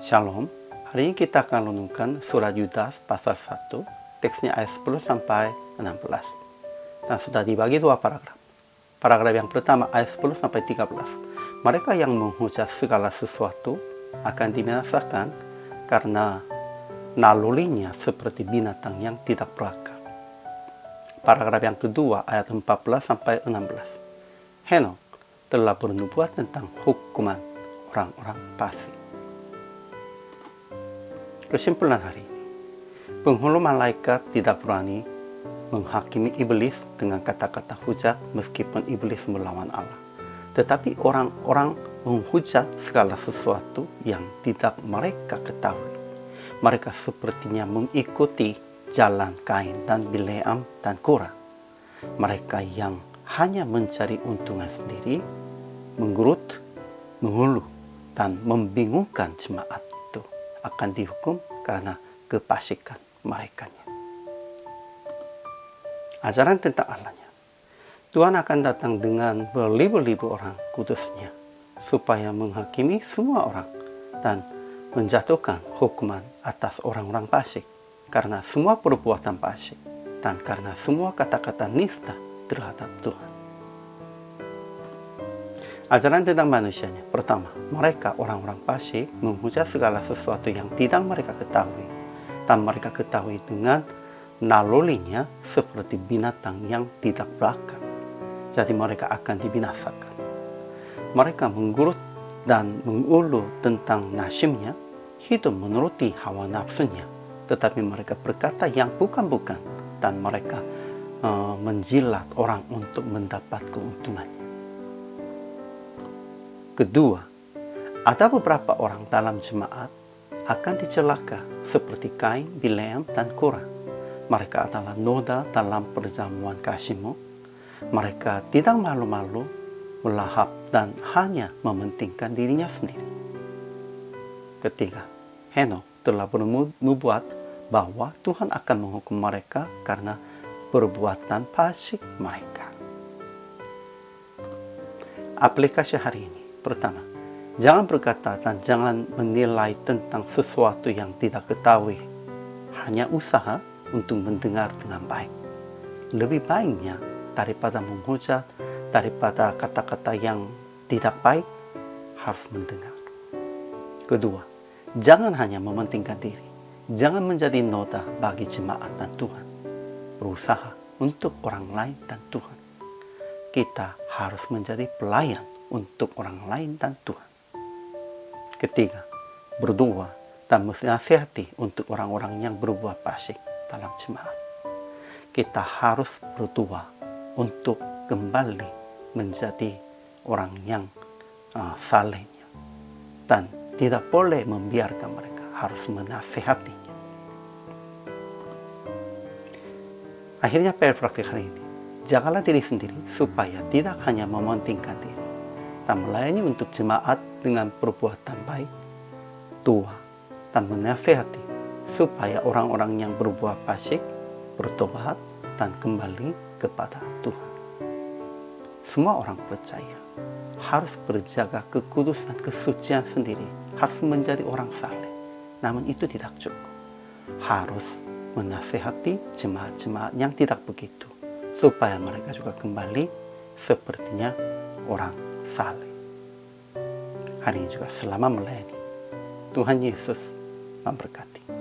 Shalom, hari ini kita akan renungkan surat Yudas pasal 1, teksnya ayat 10 sampai 16. Dan sudah dibagi dua paragraf. Paragraf yang pertama ayat 10 sampai 13. Mereka yang menghujat segala sesuatu akan dibinasakan karena nalurinya seperti binatang yang tidak berakal. Paragraf yang kedua ayat 14 sampai 16. Henok telah bernubuat tentang hukuman orang-orang fasik. Kesimpulan hari ini, penghulu malaikat tidak berani menghakimi iblis dengan kata-kata hujat meskipun iblis melawan Allah. Tetapi orang-orang menghujat segala sesuatu yang tidak mereka ketahui. Mereka sepertinya mengikuti jalan Kain dan Bileam dan Korah. Mereka yang hanya mencari untungan sendiri, menggerut, mengeluh, dan membingungkan jemaat itu akan dihukum karena kefasikan mereka. Ajaran tentang Allahnya. Tuhan akan datang dengan beribu-ribu orang kudusnya supaya menghakimi semua orang dan menjatuhkan hukuman atas orang-orang fasik karena semua perbuatan fasik dan karena semua kata-kata nista terhadap Tuhan. Ajaran tentang manusianya. Pertama, mereka orang-orang fasik menghujat segala sesuatu yang tidak mereka ketahui dan mereka ketahui dengan nalurinya seperti binatang yang tidak berakal. Jadi mereka akan dibinasakan. Mereka menggerut dan mengulu tentang nasibnya, hidup menuruti hawa nafsunya, tetapi mereka berkata yang bukan-bukan dan mereka menjilat orang untuk mendapat keuntungannya. Kedua, ada beberapa orang dalam jemaat akan dicelaka seperti Kain, Bileam, dan Korah. Mereka adalah noda dalam perjamuan kasihmu. Mereka tidak malu-malu, melahap, dan hanya mementingkan dirinya sendiri. Ketiga, Henok telah bernubuat bahwa Tuhan akan menghukum mereka karena perbuatan fasik mereka. Aplikasi hari ini. Pertama, jangan berkata dan jangan menilai tentang sesuatu yang tidak ketahui. Hanya usaha untuk mendengar dengan baik. Lebih baiknya daripada menghujat, daripada kata-kata yang tidak baik, harus mendengar. Kedua, jangan hanya mementingkan diri. Jangan menjadi noda bagi jemaat dan Tuhan. Berusaha untuk orang lain dan Tuhan. Kita harus menjadi pelayan untuk orang lain dan Tuhan. Ketiga, berdoa dan menasihati untuk orang-orang yang berbuat fasik dalam jemaat. Kita harus berdoa untuk kembali menjadi orang yang salehnya dan tidak boleh membiarkan mereka, harus menasihatinya. Akhirnya praktik hari ini, jagalah diri sendiri supaya tidak hanya mementingkan diri dan melayani untuk jemaat dengan perbuatan baik, doa, dan menasihati supaya orang-orang yang berbuat fasik bertobat dan kembali kepada Tuhan. Semua orang percaya harus berjaga kekudusan, kesucian sendiri, harus menjadi orang saleh. Namun itu tidak cukup. Harus menasihati jemaat-jemaat yang tidak begitu, supaya mereka juga kembali sepertinya orang saleh. Hari ini juga selama melayani, Tuhan Yesus memberkati.